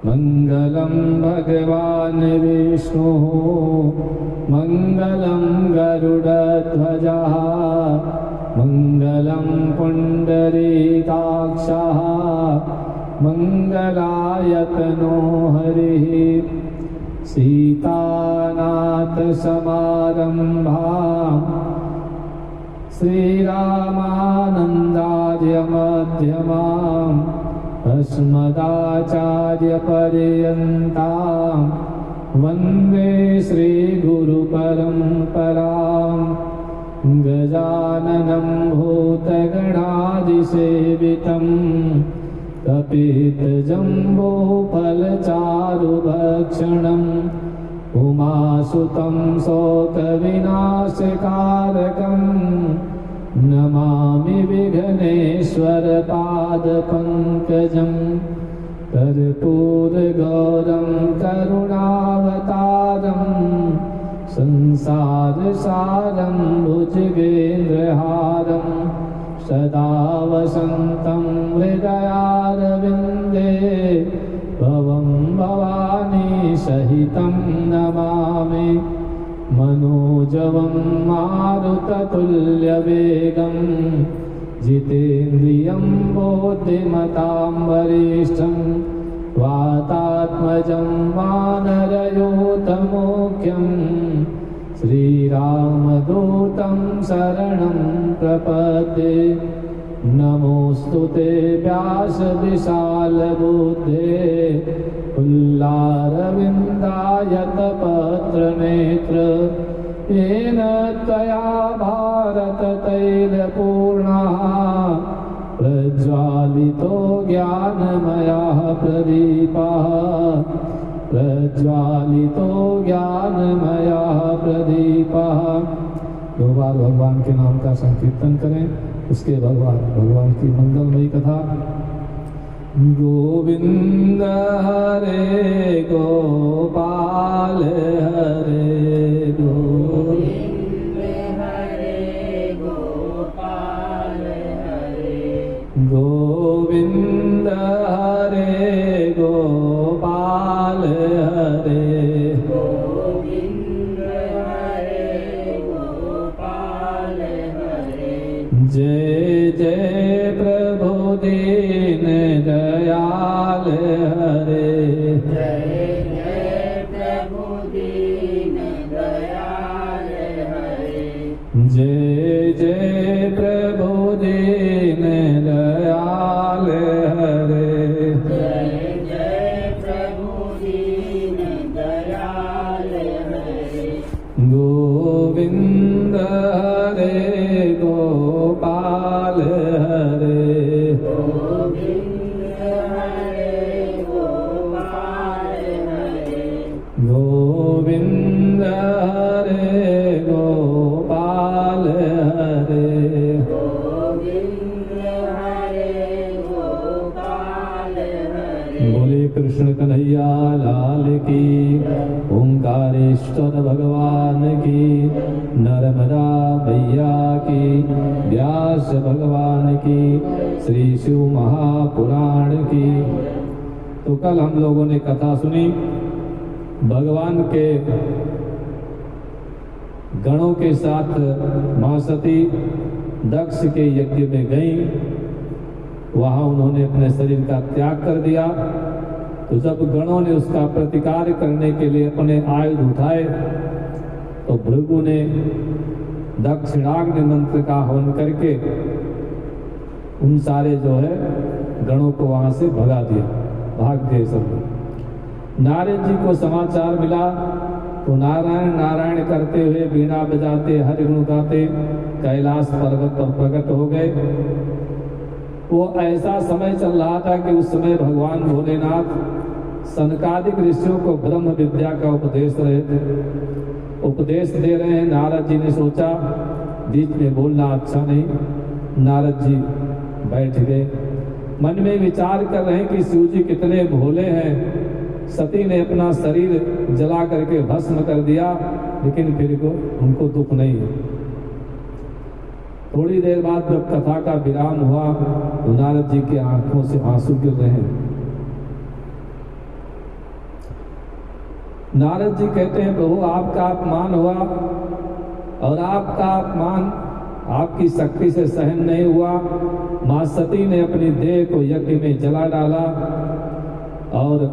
मंगलम भगवान विष्णु मंगलम गरुड़ध्वजा मंगलम पुंडरीकाक्षः मंगलायतनो हरिः सीतानाथ समारंभां श्रीरामानंदार्य मध्यमाम् अस्मदाचार्यपर्यन्तां वन्दे श्रीगुरुपरम्परां गजाननं भूतगणादिसेवितं कपितजम्बूफलचारुभक्षणम् उमासुतं शोकविनाशकारकम् नमामि विघ्नेश्वरपादपङ्कजं कर्पूरगौरं करुणावतारं संसारसारं भुजगेन्द्रहारं सदा वसन्तं हृदयारविन्दे भवं भवानी सहितं नमामि मनोजवं मारुततुल्यवेगं जितेन्द्रियं बुद्धिमतां वरिष्ठं वातात्मजं वानरयूथमुख्यं श्रीरामदूतं शरणं प्रपद्ये नमोऽस्तु ते व्यासविशालबुद्धे पुल्लारविन्दायतपत्रनेत्र येन त्वया भारततैलपूर्णः प्रज्वालितो ज्ञानमयः प्रदीपः प्रज्वालितो ज्ञानमयः प्रदीपः। दो बार भगवान के नाम का संकीर्तन करें, उसके भगवान की मंगलमयी कथा। गोविंद हरे गोपाल हरे गोविंद हरे गोपाल हरे गोविंद हरे गोपाल हरे गोविंद हरे गोपाल हरे। जय जय प्रभु दीन दयाल हरे जय जय प्रभु दीन दयाल हरे जय जय प्रभु दीन दयाल हरे जय जय प्रभु दीन दयाल हरे। गोविंद हरे गोपाल हरे गोविंद हरे गोपाल हरे गोविंद हरे गोपाल हरे गोविंद हरे गोपाल हरे। बोले कृष्ण कन्हैया लाल की, ओंकारेश्वर भगवान की, नर्मदा मैया की, व्यास भगवान की, श्री शिव महापुराण की। तो कल हम लोगों ने कथा सुनी, भगवान के गणों के साथ मां सती दक्ष के यज्ञ में गई। वहां उन्होंने अपने शरीर का त्याग कर दिया। तो जब गणों ने उसका प्रतिकार करने के लिए अपने आयुध उठाए तो भृगु ने दक्षिणाग्नि मंत्र का हवन करके उन सारे जो है गणों को वहां से भगा दिया, भाग गए सब। नारद जी को समाचार मिला तो नारायण नारायण करते हुए वीणा बजाते हरिगुण गाते कैलाश पर्वत पर प्रकट हो गए। वो ऐसा समय चल रहा था कि उस समय भगवान भोलेनाथ सनकादिक ऋषियों को ब्रह्म विद्या का उपदेश दे रहे हैं। नारद जी ने सोचा बीच में बोलना अच्छा नहीं। नारद जी बैठ गए, मन में विचार कर रहे हैं कि शिव जी कितने भोले हैं। सती ने अपना शरीर जला करके भस्म कर दिया, लेकिन फिर उनको दुख नहीं। थोड़ी देर बाद जब कथा का विराम हुआ तो नारद जी की आंखों से आंसू गिर रहे हैं। नारद जी कहते हैं प्रभु आपका अपमान हुआ और आपका अपमान आपकी शक्ति से सहन नहीं हुआ। मां सती ने अपनी देह को यज्ञ में जला डाला और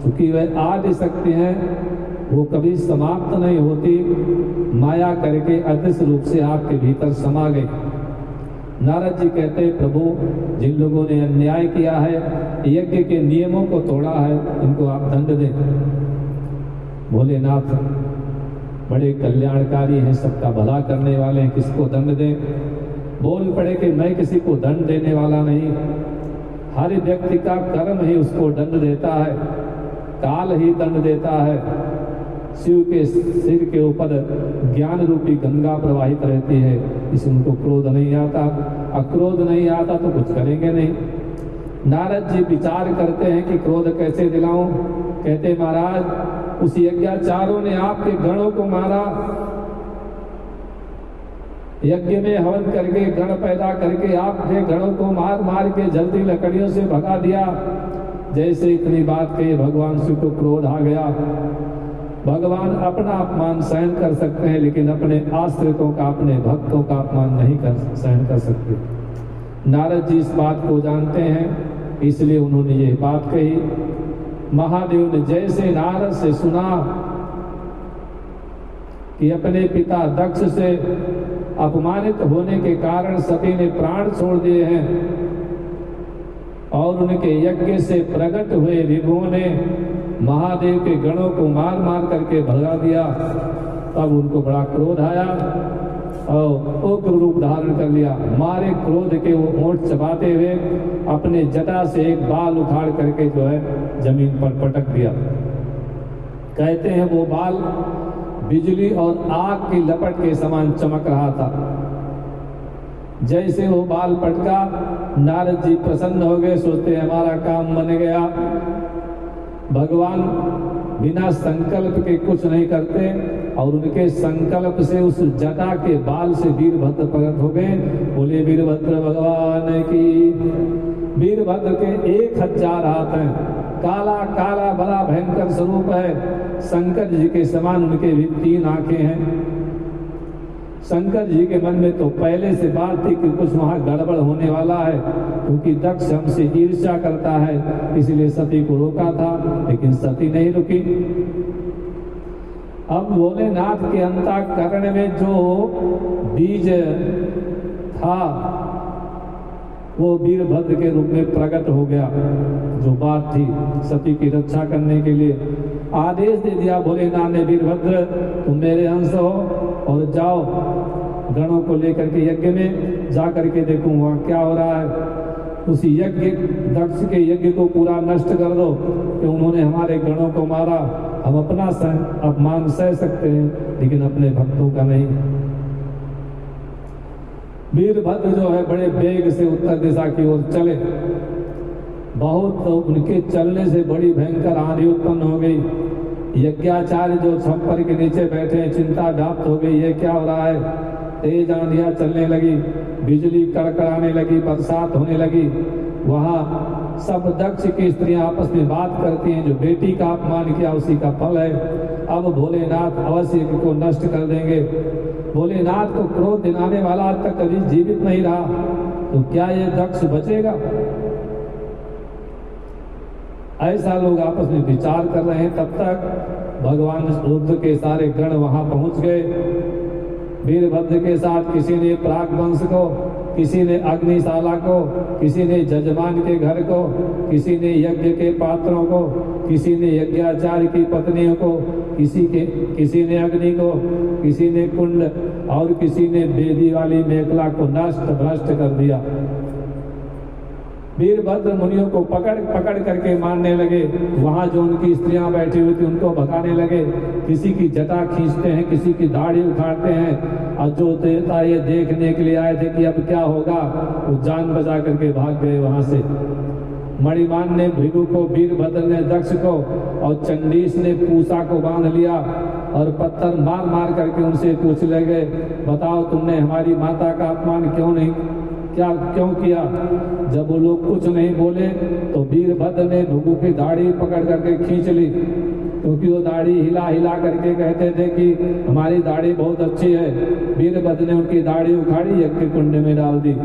चूंकि वह आदि शक्ति है वो कभी समाप्त नहीं होती, माया करके अदृश्य रूप से आपके भीतर समा गई। नारद जी कहते हैं प्रभु जिन लोगों ने अन्याय किया है, यज्ञ के नियमों को तोड़ा है, इनको आप दंड दें। भोलेनाथ बड़े कल्याणकारी हैं, सबका भला करने वाले हैं, किसको दंड दें। बोल पड़े कि मैं किसी को दंड देने वाला नहीं, हर व्यक्ति का कर्म ही उसको दंड देता है, काल ही दंड देता है। शिव के सिर के ऊपर ज्ञान रूपी गंगा प्रवाहित रहती है, इसमें उनको क्रोध नहीं आता। अक्रोध नहीं आता तो कुछ करेंगे नहीं। नारद जी विचार करते हैं कि क्रोध कैसे दिलाऊं। कहते महाराज उस यज्ञाचार्यों ने आपके गणों को मारा, यज्ञ में हवन करके गण पैदा करके आपके गणों को मार मार के जल्दी लकड़ियों से भगा दिया। जैसे इतनी बात कही भगवान शिव को क्रोध आ गया। भगवान अपना अपमान सहन कर सकते हैं लेकिन अपने आश्रितों का, अपने भक्तों का अपमान नहीं सहन कर सकते। नारद जी इस बात को जानते हैं, इसलिए उन्होंने ये बात कही। महादेव ने जैसे नारद से सुना कि अपने पिता दक्ष से अपमानित होने के कारण सती ने प्राण छोड़ दिए हैं और उनके यज्ञ से प्रकट हुए ऋभुओं ने महादेव के गणों को मार मार करके भगा दिया, तब उनको बड़ा क्रोध आया और उग्र रूप धारण कर लिया। मारे क्रोध के वो ओंठ चबाते हुए अपने जटा से एक बाल उखाड़ करके जो है जमीन पर पटक दिया। कहते हैं वो बाल बिजली और आग की लपट के समान चमक रहा था। जैसे वो बाल पटका, नारद जी प्रसन्न हो गए, सोचते हमारा काम बन गया। भगवान बिना संकल्प के कुछ नहीं करते और उनके संकल्प से उस जटा के बाल से वीरभद्र प्रकट हो गए। बोले वीरभद्र भगवान की। वीरभद्र के 1000 हाथ हैं, काला काला बड़ा भयंकर स्वरूप है। शंकर जी के समान उनके भी 3 आंखें हैं। शंकर जी के मन में तो पहले से बात थी कि कुछ वहां गड़बड़ होने वाला है, क्योंकि दक्ष हमसे ईर्ष्या करता है, इसलिए सती को रोका था, लेकिन सती नहीं रुकी। अब भोलेनाथ के अंतःकरण में जो बीज था वो वीरभद्र के रूप में प्रकट हो गया। जो बात थी सती की रक्षा करने के लिए आदेश दे दिया भोलेनाथ ने, वीरभद्र तुम मेरे अंश हो और जाओ गणों को लेकर के यज्ञ में जा करके देखो वहां क्या हो रहा है। उस यज्ञ दक्ष के यज्ञ को पूरा नष्ट कर दो कि उन्होंने हमारे गणों को मारा। हम अपना अपमान सह सकते हैं लेकिन अपने भक्तों का नहीं। वीरभद्र जो है बड़े वेग से उत्तर दिशा की ओर चले। बहुत तो उनके चलने से बड़ी भयंकर आंधी उत्पन्न हो गई। यज्ञाचार्य जो छप्पर के नीचे बैठे हैं, चिंता व्याप्त हो गई, ये क्या हो रहा है। तेज आंधियां चलने लगी, बिजली कड़कड़ाने लगी, बरसात होने लगी। वहां सब दक्ष की स्त्रियां आपस में बात करती हैं, जो बेटी का अपमान किया उसी का फल है। अब भोलेनाथ अवश्य को नष्ट कर देंगे। भोलेनाथ को क्रोध दिलाने वाला आज तक कभी जीवित नहीं रहा, तो क्या ये दक्ष बचेगा। ऐसा लोग आपस में विचार कर रहे हैं। तब तक भगवान रुद्र के सारे गण वहां पहुंच गए। वीरभद्र के साथ किसी ने प्रागवंश को, किसी ने अग्निशाला को, किसी ने जजमान के घर को, किसी ने यज्ञ के पात्रों को, किसी ने यज्ञाचार्य की पत्नियों को, किसी ने अग्नि को, किसी ने कुंड और किसी ने बेदी वाली मेखला को नष्ट भ्रष्ट कर दिया। वीरभद्र मुनियों को पकड़ करके मारने लगे। वहां जो उनकी स्त्रियां बैठी हुई थी उनको भगाने लगे। किसी की जटा खींचते हैं, किसी की दाढ़ी उखाड़ते हैं। और जो देवता ये देखने के लिए आए थे कि अब क्या होगा, वो जान बचा करके भाग गए वहां से। मणिमान ने भृगु को, वीरभद्र ने दक्ष को और चंडीस ने पूसा को बांध लिया और पत्थर मार मार करके उनसे पूछ ले गए, बताओ तुमने हमारी माता का अपमान क्यों किया। जब वो लोग कुछ नहीं बोले तो वीरभद्र ने भृगु की दाढ़ी पकड़ करके खींच ली। क्योंकि वो दाढ़ी हिला हिला करके कहते थे कि हमारी दाढ़ी बहुत अच्छी है। वीरभद्र ने उनकी दाढ़ी उखाड़ी यज्ञ कुंड में डाल दी।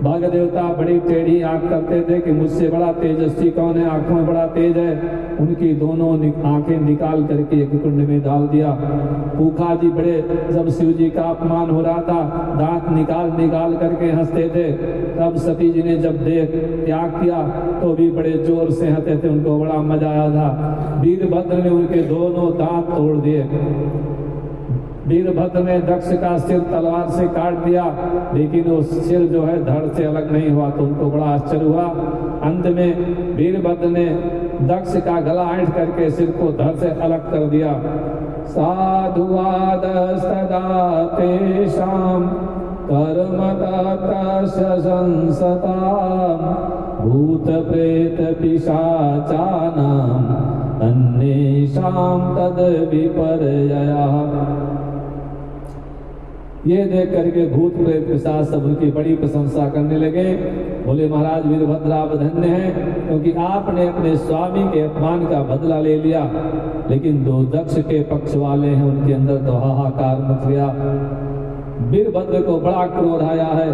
भाग देवता बड़ी टेढ़ी आंख करते थे कि मुझसे बड़ा तेजस्वी कौन है, आंखों में बड़ा तेज है। उनकी दोनों आंखें निकाल करके यज्ञ कुंड में डाल दिया। पूखा जी बड़े, जब शिव जी का अपमान हो रहा था, दांत निकाल निकाल करके हंसते थे। तब सती जी ने जब देह त्याग किया तो भी बड़े जोर से हंसते थे, उनको बड़ा मजा आया था। वीरभद्र ने उनके दोनों दांत तोड़ दिए। वीरभद्र ने दक्ष का सिर तलवार से काट दिया, लेकिन वो सिर जो है धड़ से अलग नहीं हुआ, तो उनको बड़ा आश्चर्य हुआ। अंत में वीरभद्र ने दक्ष का गला ऐंठ करके सिर को धड़ से अलग कर दिया। साधुवादस्तदा तेषां कर्मतः भूत प्रेत पिशाचानां अन्येषां तद विपर्ययः। ये देख करके भूत प्रेत पिशाच सब उनकी बड़ी प्रशंसा करने लगे। बोले महाराज वीरभद्र आप धन्य हैं, क्योंकि आपने अपने स्वामी के अपमान का बदला ले लिया। लेकिन दो दक्ष के पक्ष वाले हैं, उनके अंदर तो हाहाकार मच गया। वीरभद्र को बड़ा क्रोध आया है।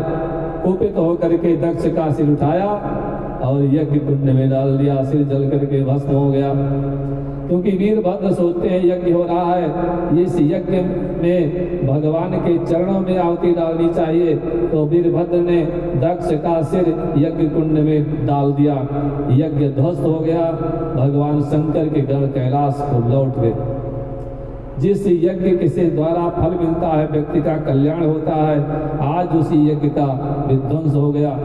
कुपित होकर के दक्ष का सिर उठाया और यज्ञ कुंड में डाल दिया। सिर जल करके भस्म हो गया। क्योंकि वीरभद्र सोचते हैं यज्ञ हो रहा है, इस यज्ञ में भगवान के चरणों में आहुति डालनी चाहिए। तो वीरभद्र ने दक्ष का सिर यज्ञ कुंड में डाल दिया। यज्ञ ध्वस्त हो गया। भगवान शंकर के गढ़ कैलाश को लौट गए। जिस यज्ञ के द्वारा फल मिलता है, व्यक्ति का कल्याण होता है, आज उसी यज्ञ का विध्वंस हो गया।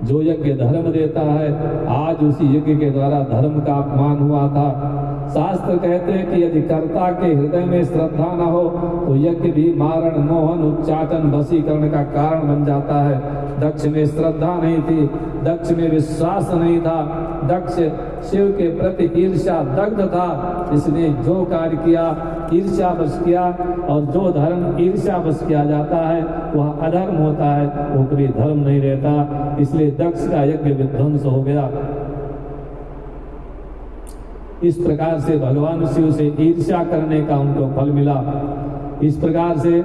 जो यज्ञ धर्म देता है, आज उसी यज्ञ के द्वारा धर्म का अपमान हुआ था। शास्त्र कहते हैं कि यदि कर्ता के हृदय में श्रद्धा न हो तो यज्ञ भी मारण, मोहन, उच्चाटन, वशीकरण का कारण बन जाता है। दक्ष में श्रद्धा नहीं थी, दक्ष में विश्वास नहीं था, दक्ष शिव के प्रति ईर्ष्या दग्ध था। इसने जो कार्य किया ईर्ष्यावश किया, और जो धर्म ईर्ष्यावश किया जाता है वह अधर्म होता है, वो कभी धर्म नहीं रहता। इसलिए दक्ष का यज्ञ विध्वंस हो गया। इस प्रकार से भगवान शिव से ईर्ष्या करने का उनको फल मिला। इस प्रकार से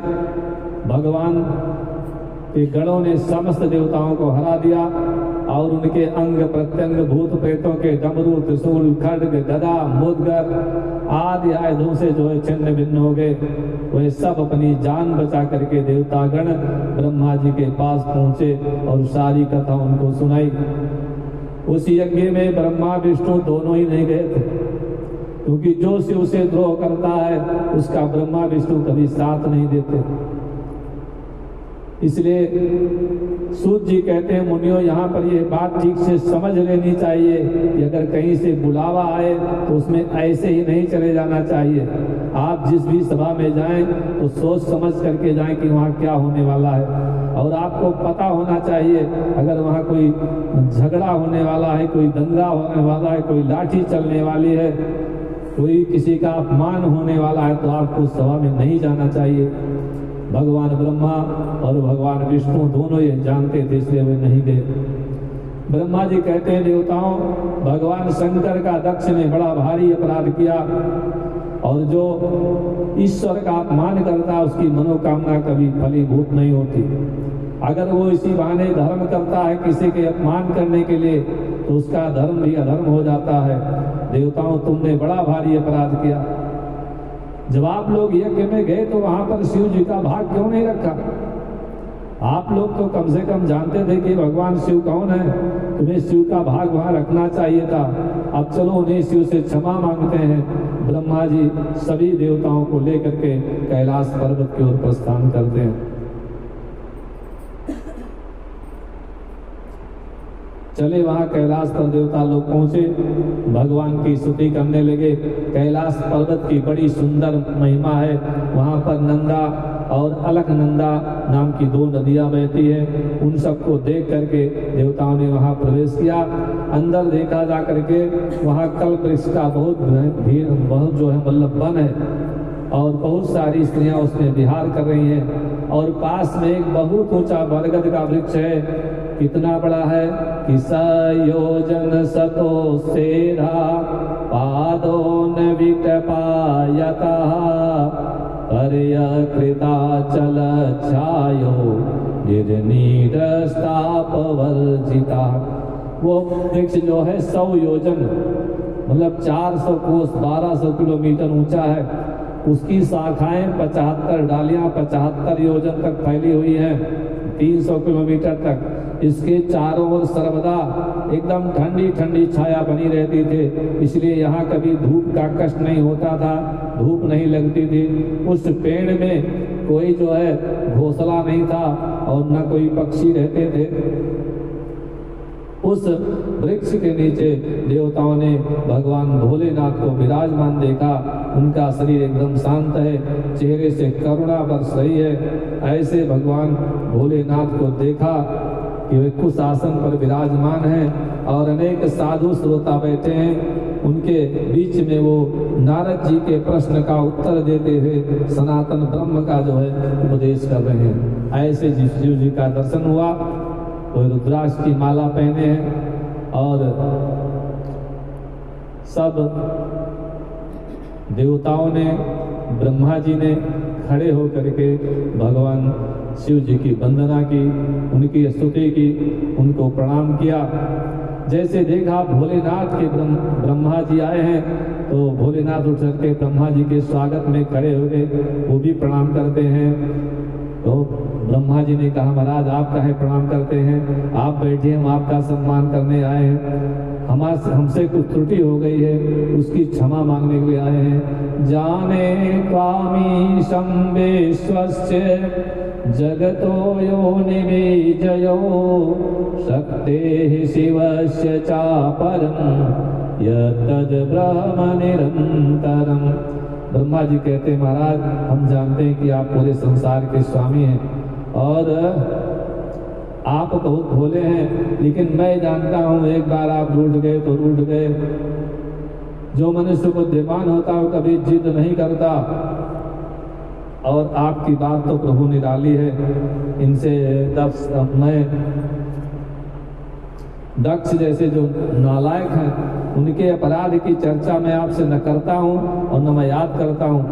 भगवान के गणों ने समस्त देवताओं को हरा दिया और उनके अंग प्रत्यंग भूत प्रेतों के डमरू, त्रिशूल, खड्ग, गदा, मुद्गर आदि आयुधों से जो है छिन्न भिन्न हो गए। वे सब अपनी जान बचा करके देवतागण ब्रह्मा जी के पास पहुंचे और सारी कथा उनको सुनाई। उस यज्ञ में ब्रह्मा विष्णु दोनों ही नहीं गए थे, क्योंकि जो शिव से द्रोह करता है उसका ब्रह्मा विष्णु कभी साथ नहीं देते। इसलिए सूत जी कहते हैं, मुनियों यहाँ पर ये बात ठीक से समझ लेनी चाहिए कि अगर कहीं से बुलावा आए तो उसमें ऐसे ही नहीं चले जाना चाहिए। आप जिस भी सभा में जाएं तो सोच समझ करके जाएं कि वहाँ क्या होने वाला है, और आपको पता होना चाहिए अगर वहाँ कोई झगड़ा होने वाला है, कोई दंगा होने वाला है, कोई लाठी चलने वाली है, कोई किसी का अपमान होने वाला है, तो आपको उस सभा में नहीं जाना चाहिए। भगवान ब्रह्मा और भगवान विष्णु दोनों ये जानते थे, इसलिए वे नहीं गए। ब्रह्मा जी कहते हैं, देवताओं, भगवान शंकर का दक्ष ने बड़ा भारी अपराध किया, और जो ईश्वर का अपमान करता है उसकी मनोकामना कभी फलीभूत नहीं होती। अगर वो इसी बहाने धर्म करता है किसी के अपमान करने के लिए, तो उसका धर्म भी अधर्म हो जाता है। देवताओं, तुमने बड़ा भारी अपराध किया। जब आप लोग यज्ञ में गए तो वहां पर शिव जी का भाग क्यों नहीं रखा? आप लोग तो कम से कम जानते थे कि भगवान शिव कौन है, तुम्हें शिव का भाग वहां रखना चाहिए था। अब चलो उन्हें शिव से क्षमा मांगते हैं। ब्रह्मा जी सभी देवताओं को लेकर के कैलाश पर्वत की ओर प्रस्थान करते हैं। चले वहां कैलाश पर देवता लोग पहुंचे, भगवान की स्तुति करने लगे। कैलाश पर्वत की बड़ी सुंदर महिमा है। वहां पर नंदा और अलकनंदा नाम की दो नदियां बहती हैं। उन सबको देख करके देवताओं ने वहां प्रवेश किया। अंदर देखा जा करके वहां कल्प वृक्ष का बहुत जो है मतलब वन है, और बहुत सारी स्त्रियां उसमें विहार कर रही हैं। और पास में एक बहुत ऊंचा बरगद का वृक्ष है। कितना बड़ा है कि सयोजन सतो सेरा पादो विटपायतः पर्यकृताचलच्छायो निर्नीरस्तापवर्जिता। वो वृक्ष जो है 100 योजन मतलब 400 कोस 1200 किलोमीटर ऊंचा है। उसकी शाखाएं 75 डालियां 75 योजन तक फैली हुई हैं, 300 किलोमीटर तक। इसके चारों ओर सर्वदा एकदम ठंडी ठंडी छाया बनी रहती थी, इसलिए यहाँ कभी धूप का कष्ट नहीं होता था, धूप नहीं लगती थी। उस पेड़ में कोई जो है घोंसला नहीं था और न कोई पक्षी रहते थे। उस वृक्ष के नीचे देवताओं ने भगवान भोलेनाथ को विराजमान देखा। उनका शरीर एकदम शांत है, चेहरे से करुणा बरस रही है। ऐसे भगवान भोलेनाथ को देखा कि वे कुछ आसन पर विराजमान हैं और अनेक साधु श्रोता बैठे हैं। उनके बीच में वो नारद जी के प्रश्न का उत्तर देते हुए सनातन ब्रह्म का जो है उपदेश कर रहे हैं। ऐसे शिव जी का दर्शन हुआ। वो रुद्राक्ष की माला पहने हैं और सब देवताओं ने, ब्रह्मा जी ने खड़े होकर के भगवान शिव जी की वंदना की, उनकी स्तुति की, उनको प्रणाम किया। जैसे देखा भोलेनाथ के ब्रह्मा जी आए हैं तो भोलेनाथ उठ करके ब्रह्मा जी के स्वागत में खड़े हो गए, वो भी प्रणाम करते हैं। तो ब्रह्मा जी ने कहा महाराज आप काहे प्रणाम करते हैं, आप बैठिए, हम आपका सम्मान करने आए हैं। हमसे कुछ त्रुटि हो गई है, उसकी क्षमा मांगने के लिए आए हैं। जाने त्वामीशं विश्वस्य जगतो योनिबीजयो शक्तेः शिवस्य चापरं यत्तद् ब्रह्म निरन्तरम्। ब्रह्मा जी कहते हैं महाराज हम जानते हैं कि आप पूरे संसार के स्वामी हैं और आप बहुत भोले हैं, लेकिन मैं जानता हूँ एक बार आप रूठ गए तो रूठ गए। जो मनुष्य बुद्धिमान होता है वो कभी जिद नहीं करता और आपकी बात तो प्रभु ने डाली है। इनसे मैं दक्ष जैसे जो नालायक हैं उनके अपराध की चर्चा मैं आपसे न करता हूं और न मैं याद करता हूं,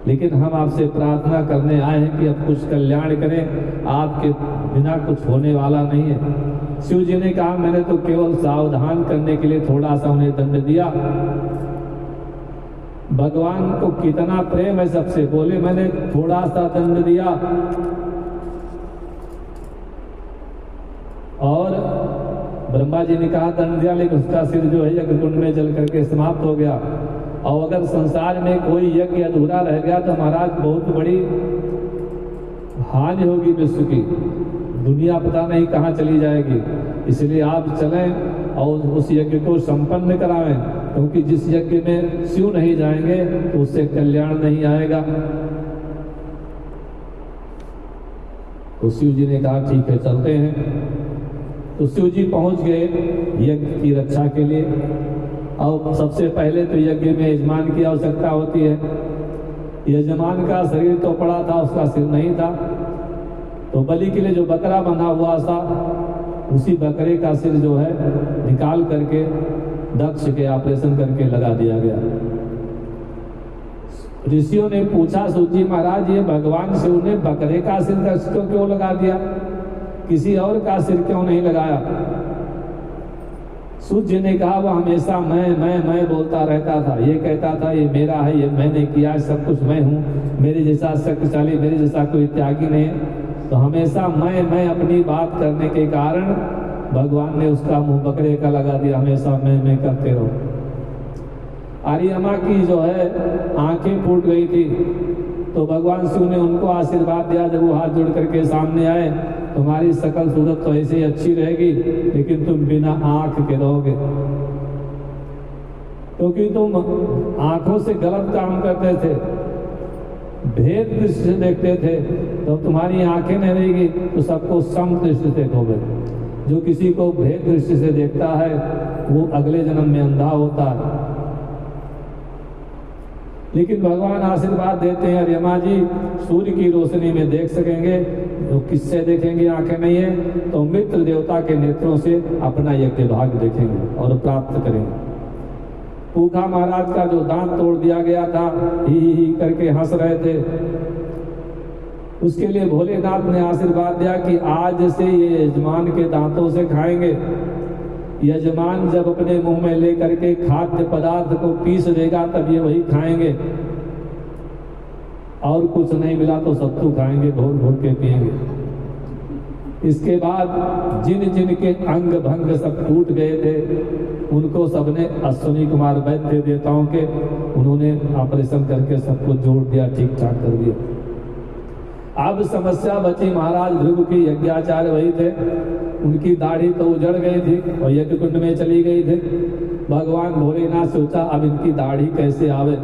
लेकिन हम आपसे प्रार्थना करने आए हैं कि अब कुछ कल्याण करें, आपके बिना कुछ होने वाला नहीं है। शिव जी ने कहा मैंने तो केवल सावधान करने के लिए थोड़ा सा उन्हें दंड दिया। भगवान को कितना प्रेम है सबसे, बोले मैंने थोड़ा सा दंड दिया और ब्रह्मा जी ने कहा दंड दिया, लेकिन उसका सिर जो है यज्ञकुंड में जल करके समाप्त हो गया। और अगर संसार में कोई यज्ञ अधूरा रह गया तो महाराज बहुत बड़ी हानि होगी विश्व की, दुनिया पता नहीं कहाँ चली जाएगी। इसलिए आप चलें और उस यज्ञ को संपन्न करावें, क्योंकि जिस यज्ञ में शिव नहीं जाएंगे तो उससे कल्याण नहीं आएगा। तो शिव जी ने कहा ठीक है चलते हैं। तो शिव जी पहुंच गए यज्ञ की रक्षा के लिए। और सबसे पहले तो यज्ञ में यजमान की आवश्यकता होती है। यजमान का शरीर तो पड़ा था, उसका सिर नहीं था, तो बलि के लिए जो बकरा बंधा हुआ था उसी बकरे का सिर जो है निकाल करके दक्ष के ऑपरेशन करके लगा दिया गया। ऋषियों ने पूछा सूजी महाराज ये भगवान शिव ने बकरे का सिर दक्ष को क्यों लगा दिया, किसी और का सिर क्यों नहीं लगाया? सूर्य ने कहा वह हमेशा मैं बोलता रहता था, ये कहता था ये मेरा है, ये मैंने किया, सब कुछ मैं हूँ, मेरे जैसा शक्तिशाली, मेरे जैसा कोई त्यागी नहीं है। तो हमेशा मैं अपनी बात करने के कारण भगवान ने उसका मुंह बकरे का लगा दिया। हमेशा मैं करते रहो। आर्यमा की जो है आंखें फूट गई थी, तो भगवान शिव ने उनको आशीर्वाद दिया। जब वो हाथ जोड़ करके सामने आए, तुम्हारी सकल सूरत तो ऐसे ही अच्छी रहेगी, लेकिन तुम बिना आंख के रहोगे, क्योंकि तुम आंखों से गलत काम करते थे, भेद दृष्टि से देखते थे। तो तुम्हारी आंखें नहीं रहेगी तो सबको सम दृष्टि से देखोगे। जो किसी को भेद दृष्टि से देखता है वो अगले जन्म में अंधा होता है। लेकिन भगवान आशीर्वाद देते हैं अर्यमा जी सूर्य की रोशनी में देख सकेंगे, तो किससे देखेंगे? आंखें नहीं है तो मित्र देवता के नेत्रों से अपना यज्ञ भाग देखेंगे और प्राप्त करेंगे। पूखा महाराज का जो दांत तोड़ दिया गया था, ही करके हंस रहे थे, उसके लिए भोलेनाथ ने आशीर्वाद दिया कि आज से ये यजमान के दांतों से खाएंगे। यजमान जब अपने मुंह में लेकर के खाद्य पदार्थ को पीस देगा तब ये वही खाएंगे, और कुछ नहीं मिला तो सत्तू खाएंगे, घोर घोर के पिएंगे। इसके बाद जिन जिन के अंग भंग सब टूट गए थे उनको सबने अश्विनी कुमार वैद्य देवताओं के, उन्होंने ऑपरेशन करके सबको जोड़ दिया, ठीक ठाक कर दिया। अब समस्या बची, महाराज भृगु की यज्ञाचार्य वही थे, उनकी दाढ़ी तो उजड़ गई थी और यज्ञ कुंड में चली गई थी। भगवान भोलेनाथ सोचा अब इनकी दाढ़ी कैसे आवे।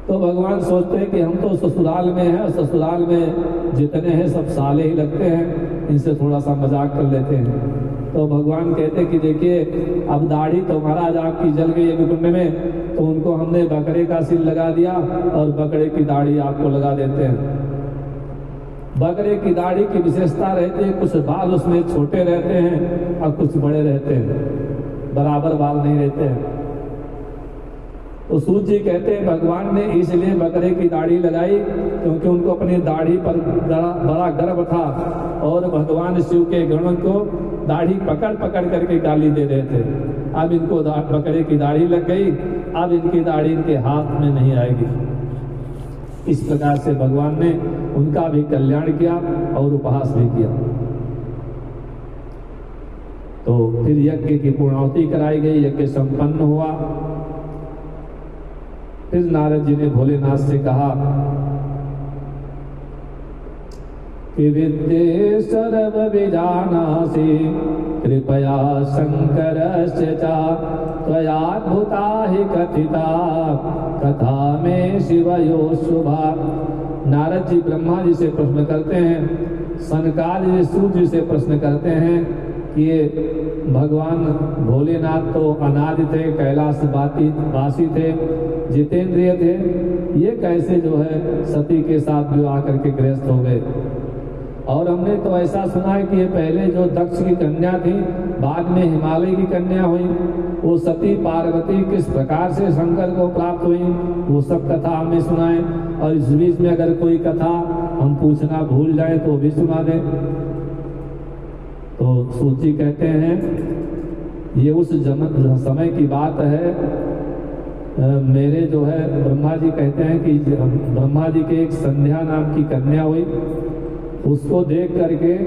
तो भगवान सोचते हैं कि हम तो ससुराल में हैं, ससुराल में जितने हैं सब साले ही लगते हैं, इनसे थोड़ा सा मजाक कर लेते हैं। तो भगवान कहते कि देखिए अब दाढ़ी तो महाराज आपकी जल गई यज्ञ कुंड में, तो उनको हमने बकरे का सिर लगा दिया और बकरे की दाढ़ी आपको लगा देते हैं। बकरे की दाढ़ी की विशेषता रहती है, कुछ बाल उसमें छोटे रहते हैं और कुछ बड़े रहते हैं, बराबर बाल नहीं रहते हैं। तो सूत जी कहते हैं भगवान ने इसलिए बकरे की दाढ़ी लगाई क्योंकि उनको अपनी दाढ़ी पर बड़ा गर्व था और भगवान शिव के गणों को दाढ़ी पकड़ पकड़ करके गाली दे रहे थे। अब इनको बकरे की दाढ़ी लग गई, अब इनकी दाढ़ी इनके हाथ में नहीं आएगी। इस प्रकार से भगवान ने उनका भी कल्याण किया और उपहास भी किया। तो फिर यज्ञ की पूर्णाहुति कराई गई, यज्ञ संपन्न हुआ। फिर नारद जी ने भोलेनाथ से कहा कि विद्ये सर्व विजानासि कृपया शंकरस्य च त्वयाद्भुता हि कथिता कथा में शिवयो शुभा। नारद जी ब्रह्मा जी से प्रश्न करते हैं, सनकादि जी सूर्य जी से प्रश्न करते हैं कि ये भगवान भोलेनाथ तो अनादि थे, कैलाश वासी थे, जितेंद्रिय थे, ये कैसे जो है सती के साथ विवाह करके गृहस्थ हो गए। और हमने तो ऐसा सुना है कि ये पहले जो दक्ष की कन्या थी बाद में हिमालय की कन्या हुई, वो सती पार्वती किस प्रकार से शंकर को प्राप्त हुई वो सब कथा हमने सुना है। और इस बीच में अगर कोई कथा हम पूछना भूल जाए तो भी सुना दें। तो सूची कहते हैं ये उस समय की बात है, मेरे जो है ब्रह्मा जी कहते हैं कि ब्रह्मा जी के एक संध्या नाम की कन्या हुई, उसको देख करके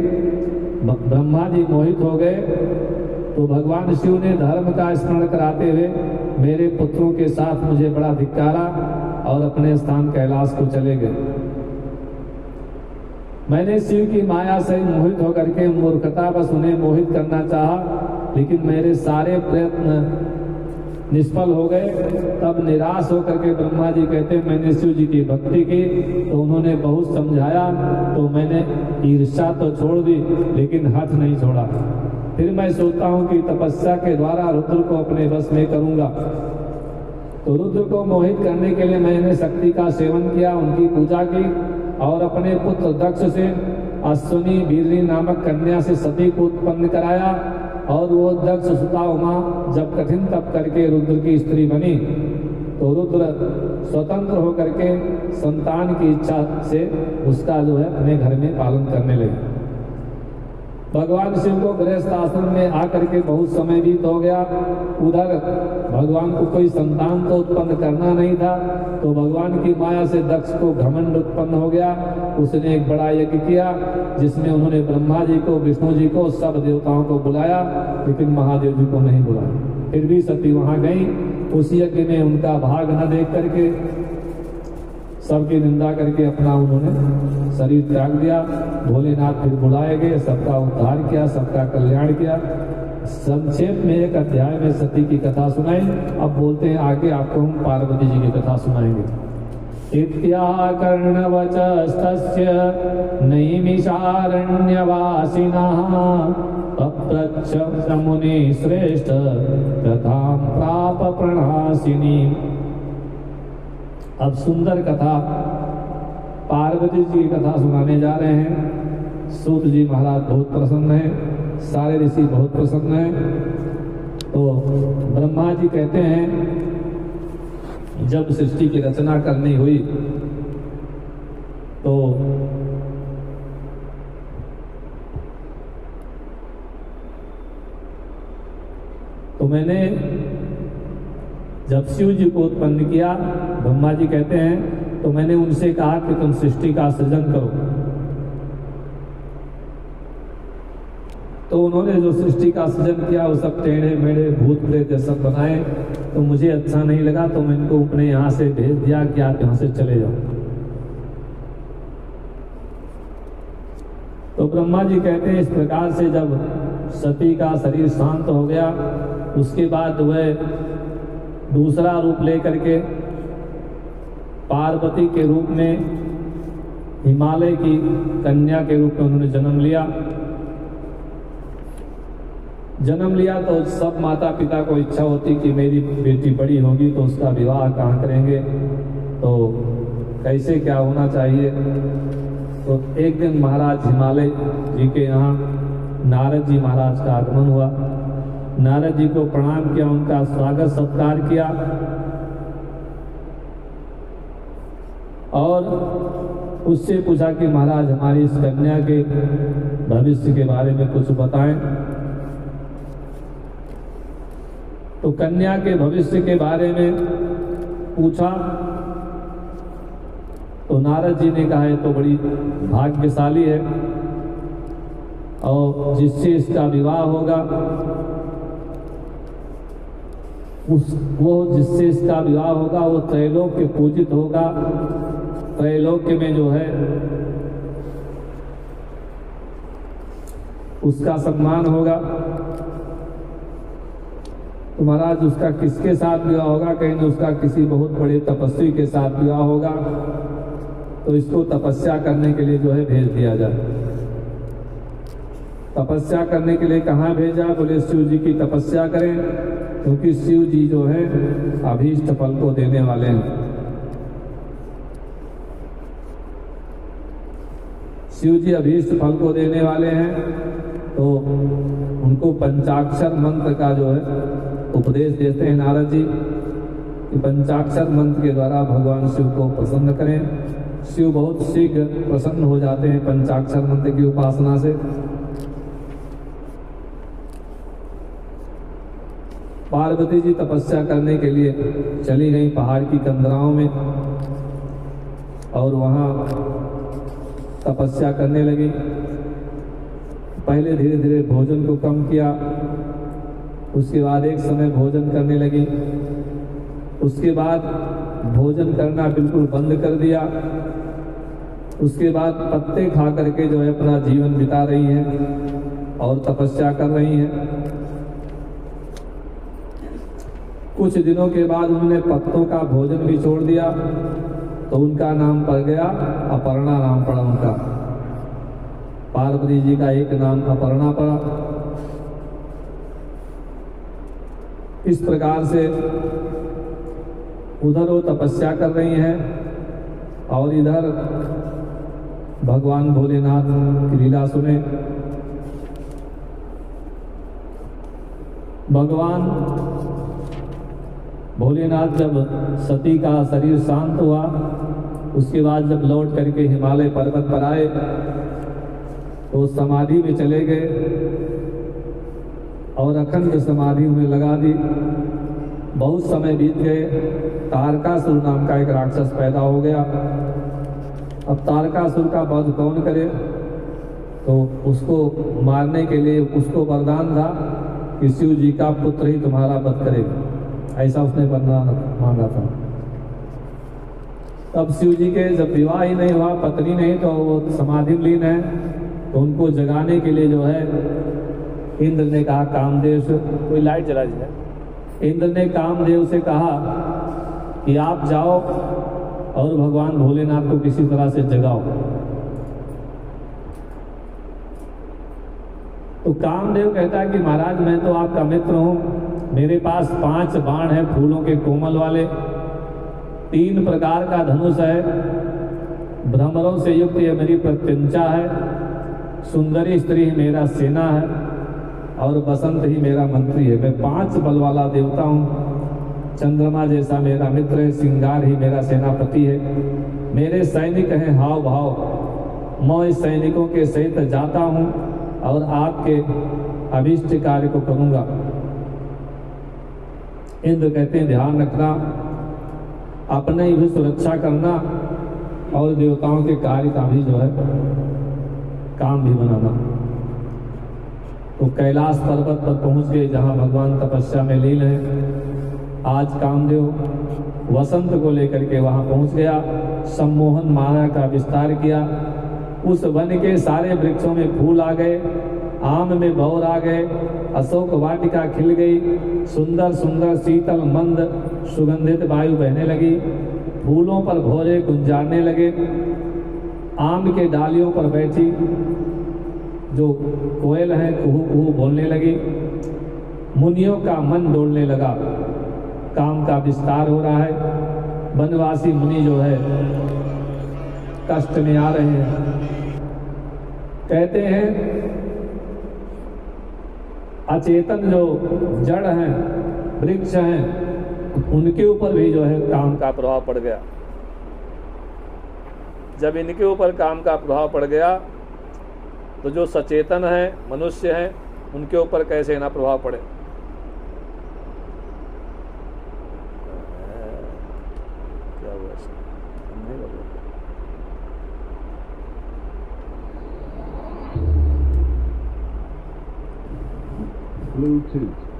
ब्रह्मा जी मोहित हो गए। तो भगवान शिव ने धर्म का स्मरण कराते हुए मेरे पुत्रों के साथ मुझे बड़ा धिक्कारा और अपने स्थान कैलाश को चले गए। मैंने शिव की माया से मोहित होकर के मूर्खता बस उन्हें मोहित करना चाहा, लेकिन मेरे सारे प्रयत्न निष्फल हो गए। तब निराश होकर के ब्रह्मा जी कहते हैं मैंने शिव जी की भक्ति की तो उन्होंने बहुत समझाया, तो मैंने ईर्ष्या तो छोड़ दी लेकिन हठ नहीं छोड़ा। फिर मैं सोचता हूँ कि तपस्या के द्वारा रुद्र को अपने बस में करूंगा। तो रुद्र को मोहित करने के लिए मैंने शक्ति का सेवन किया, उनकी पूजा की और अपने पुत्र दक्ष से अश्विनी वीरनी नामक कन्या से सती को उत्पन्न कराया। और वो दक्ष सुता उमा जब कठिन तप करके रुद्र की स्त्री बनी तो रुद्र स्वतंत्र होकर के संतान की इच्छा से उसका जो है अपने घर में पालन करने लगे। भगवान शिव को गृहस्थ आश्रम में आकर के बहुत समय बीत हो गया। उधर भगवान को कोई संतान तो उत्पन्न करना नहीं था, तो भगवान की माया से दक्ष को घमंड उत्पन्न हो गया। उसने एक बड़ा यज्ञ किया जिसमें उन्होंने ब्रह्मा जी को, विष्णु जी को, सब देवताओं को बुलाया, लेकिन महादेव जी को नहीं बुलाया। फिर भी सती वहां गई। उस यज्ञ में उनका भाग न देख करके सबकी निंदा करके अपना उन्होंने शरीर त्याग दिया। भोलेनाथ फिर बुलाए गए, सबका उद्धार किया, सबका कल्याण किया। संक्षेप में एक अध्याय में सती की कथा सुनाई। अब बोलते हैं आगे आपको हम पार्वती जी की कथा सुनाएंगे। इत्याकर्णवचस्तस्य नैमिषारण्यवासिनः पप्रच्छ मुनि श्रेष्ठ कथां प्राप प्रणासिनी। अब सुंदर कथा पार्वती जी की कथा सुनाने जा रहे हैं। सूत जी महाराज बहुत प्रसन्न हैं, सारे ऋषि बहुत प्रसन्न हैं। तो ब्रह्मा जी कहते हैं जब सृष्टि की रचना करनी हुई तो मैंने जब शिव जी को उत्पन्न किया, ब्रह्मा जी कहते हैं, तो मैंने उनसे कहा कि तुम सृष्टि का सृजन करो। तो उन्होंने जो सृष्टि का सृजन किया वो सब टेढ़े मेढ़े भूत प्रेत सब बनाए, तो मुझे अच्छा नहीं लगा, तो मैं इनको अपने यहाँ से भेज दिया कि आप यहाँ से चले जाओ। तो ब्रह्मा जी कहते हैं इस प्रकार से जब सती का शरीर शांत हो गया, उसके बाद वह दूसरा रूप लेकर के पार्वती के रूप में हिमालय की कन्या के रूप में उन्होंने जन्म लिया। तो सब माता पिता को इच्छा होती कि मेरी बेटी बड़ी होगी तो उसका विवाह कहाँ करेंगे, तो कैसे क्या होना चाहिए। तो एक दिन महाराज हिमालय जी के यहाँ नारद जी महाराज का आगमन हुआ। नारद जी को प्रणाम किया, उनका स्वागत सत्कार किया और उससे पूछा कि महाराज हमारी इस कन्या के भविष्य के बारे में कुछ बताएं। तो कन्या के भविष्य के बारे में पूछा तो नारद जी ने कहा ये तो बड़ी भाग्यशाली है और जिससे इसका विवाह होगा जिससे इसका विवाह होगा वो त्रैलोक्य पूजित होगा, त्रैलोक्य में जो है उसका सम्मान होगा। तो महाराज उसका किसके साथ विवाह होगा, कहीं न उसका किसी बहुत बड़े तपस्वी के साथ विवाह होगा, तो इसको तपस्या करने के लिए जो है भेज दिया जाए। तपस्या करने के लिए कहाँ भेजा, बोले शिव जी की तपस्या करें, क्योंकि शिव जी जो है अभीष्ट फल को देने वाले हैं। शिव जी अभीष्ट फल को देने वाले हैं, तो उनको पंचाक्षर मंत्र का जो है उपदेश देते हैं नारद जी कि पंचाक्षर मंत्र के द्वारा भगवान शिव को प्रसन्न करें। शिव बहुत शीघ्र प्रसन्न हो जाते हैं पंचाक्षर मंत्र की उपासना से। पार्वती जी तपस्या करने के लिए चली गई पहाड़ की कंदराओं में और वहां तपस्या करने लगी। पहले धीरे धीरे भोजन को कम किया, उसके बाद एक समय भोजन करने लगी, उसके बाद भोजन करना बिल्कुल बंद कर दिया, उसके बाद पत्ते खा करके जो है अपना जीवन बिता रही हैं और तपस्या कर रही हैं। कुछ दिनों के बाद उन्होंने पत्तों का भोजन भी छोड़ दिया, तो उनका नाम पड़ गया अपर्णा, नाम पड़ा उनका। पार्वती जी का एक नाम अपर्णा पड़ा। इस प्रकार से उधर वो तपस्या कर रही हैं और इधर भगवान भोलेनाथ की लीला सुने। भगवान भोलेनाथ जब सती का शरीर शांत हुआ, उसके बाद जब लौट करके हिमालय पर्वत पर आए तो समाधि में चले गए और अखंड समाधि में लगा दी। बहुत समय बीत गए, तारकासुर नाम का एक राक्षस पैदा हो गया। अब तारकासुर का वध कौन करे, तो उसको मारने के लिए उसको वरदान था कि शिव जी का पुत्र ही तुम्हारा वध करेगा, ऐसा उसने वरदान मांगा था। तब शिव जी के जब विवाह ही नहीं हुआ, पत्नी नहीं, तो वो समाधि लीन है, तो उनको जगाने के लिए जो है इंद्र ने कहा कामदेव से, कोई लाइट जला दीजिए। इंद्र ने कामदेव से कहा कि आप जाओ और भगवान भोलेनाथ को किसी तरह से जगाओ। तो कामदेव कहता है कि महाराज मैं तो आपका मित्र हूं, मेरे पास 5 बाण है फूलों के कोमल वाले, 3 प्रकार का धनुष है, भ्रमरों से युक्त ये मेरी प्रत्यंचा है, सुंदरी स्त्री मेरा सेना है, और बसंत ही मेरा मंत्री है। मैं 5 बल वाला देवता हूँ। चंद्रमा जैसा मेरा मित्र है, श्रृंगार ही मेरा सेनापति है। मेरे सैनिक हैं हाव भाव। मैं इस सैनिकों के सहित जाता हूँ और आपके अभिष्ट कार्य को करूँगा। इंद्र कहते हैं ध्यान रखना, अपने ही भी सुरक्षा करना और देवताओं के कार्य का भी जो है काम भी बनाना। तो कैलाश पर्वत पर पहुंच गए जहां भगवान तपस्या में लीन है। आज कामदेव वसंत को लेकर के वहां पहुंच गया, सम्मोहन माया का विस्तार किया। उस वन के सारे वृक्षों में फूल आ गए, आम में भौर आ गए, अशोक वाटिका खिल गई, सुंदर सुंदर शीतल मंद सुगंधित वायु बहने लगी, फूलों पर भौरे गुंजारने लगे। आम के डालियों पर बैठी जो कोयल है कुहू कुहू बोलने लगी। मुनियों का मन डोलने लगा, काम का विस्तार हो रहा है। वनवासी मुनि जो है कष्ट में आ रहे हैं। कहते हैं अचेतन जो जड़ हैं, वृक्ष हैं, उनके ऊपर भी जो है काम का प्रभाव पड़ गया। जब इनके ऊपर काम का प्रभाव पड़ गया तो जो सचेतन है, मनुष्य हैं, उनके ऊपर कैसे ना प्रभाव पड़े। क्या हुआ Bluetooth